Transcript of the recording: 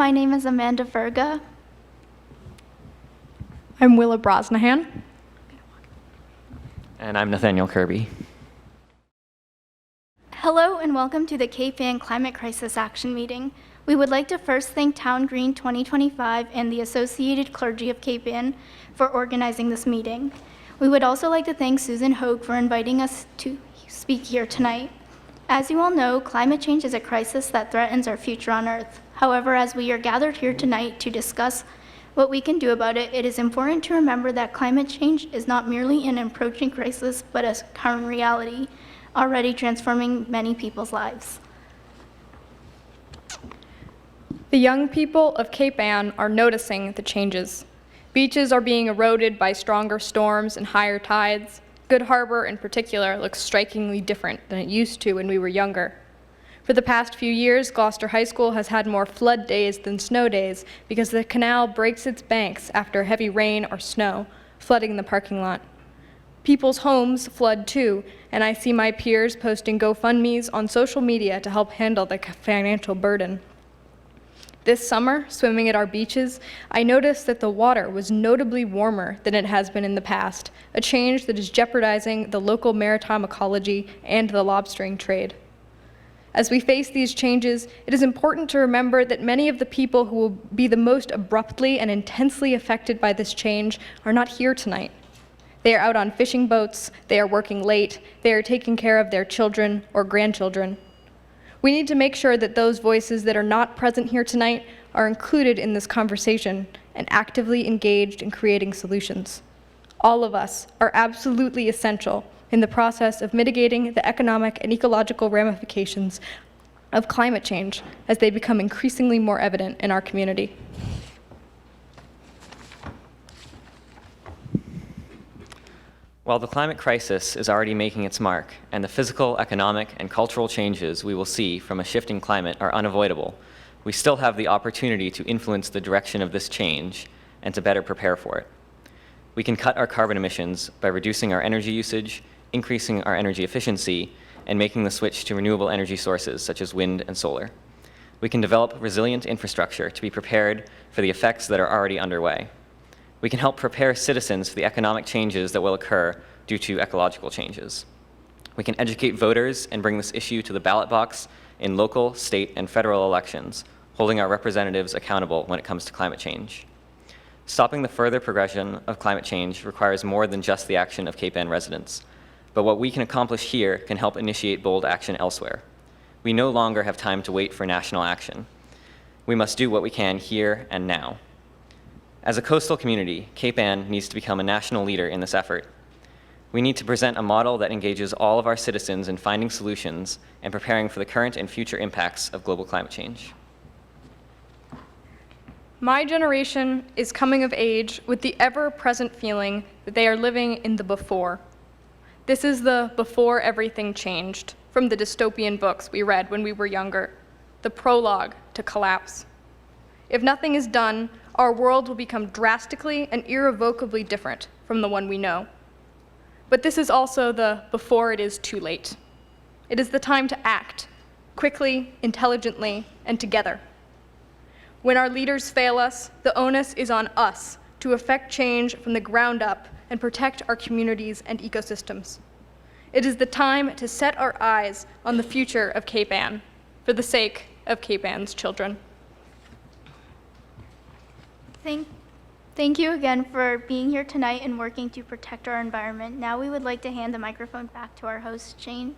my name is Amanda Verga. I'm Willa Brosnahan. And I'm Nathaniel Kirby. Hello and welcome to the Cape Ann Climate Crisis Action Meeting. We would like to first thank Town Green 2025 and the Associated Clergy of Cape Ann for organizing this meeting. We would also like to thank Susan Hogue for inviting us to speak here tonight. As you all know, climate change is a crisis that threatens our future on Earth. However, as we are gathered here tonight to discuss what we can do about it, it is important to remember that climate change is not merely an approaching crisis, but a current reality, already transforming many people's lives. The young people of Cape Ann are noticing the changes. Beaches are being eroded by stronger storms and higher tides. Good Harbor, in particular, looks strikingly different than it used to when we were younger. For the past few years, Gloucester High School has had more flood days than snow days because the canal breaks its banks after heavy rain or snow, flooding the parking lot. People's homes flood too, and I see my peers posting GoFundMes on social media to help handle the financial burden. This summer, swimming at our beaches, I noticed that the water was notably warmer than it has been in the past, a change that is jeopardizing the local maritime ecology and the lobstering trade. As we face these changes, it is important to remember that many of the people who will be the most abruptly and intensely affected by this change are not here tonight. They are out on fishing boats, they are working late, they are taking care of their children or grandchildren. We need to make sure that those voices that are not present here tonight are included in this conversation and actively engaged in creating solutions. All of us are absolutely essential in the process of mitigating the economic and ecological ramifications of climate change as they become increasingly more evident in our community. While the climate crisis is already making its mark, and the physical, economic, and cultural changes we will see from a shifting climate are unavoidable, we still have the opportunity to influence the direction of this change and to better prepare for it. We can cut our carbon emissions by reducing our energy usage, increasing our energy efficiency, and making the switch to renewable energy sources such as wind and solar. We can develop resilient infrastructure to be prepared for the effects that are already underway. We can help prepare citizens for the economic changes that will occur due to ecological changes. We can educate voters and bring this issue to the ballot box in local, state, and federal elections, holding our representatives accountable when it comes to climate change. Stopping the further progression of climate change requires more than just the action of Cape Ann residents, but what we can accomplish here can help initiate bold action elsewhere. We no longer have time to wait for national action. We must do what we can here and now. As a coastal community, Cape Ann needs to become a national leader in this effort. We need to present a model that engages all of our citizens in finding solutions and preparing for the current and future impacts of global climate change. My generation is coming of age with the ever-present feeling that they are living in the before. This is the before everything changed from the dystopian books we read when we were younger, the prologue to collapse. If nothing is done, our world will become drastically and irrevocably different from the one we know. But this is also the before it is too late. It is the time to act, quickly, intelligently, and together. When our leaders fail us, the onus is on us to effect change from the ground up and protect our communities and ecosystems. It is the time to set our eyes on the future of Cape Ann for the sake of Cape Ann's children. Thank you again for being here tonight and working to protect our environment. Now we would like to hand the microphone back to our host, Shane.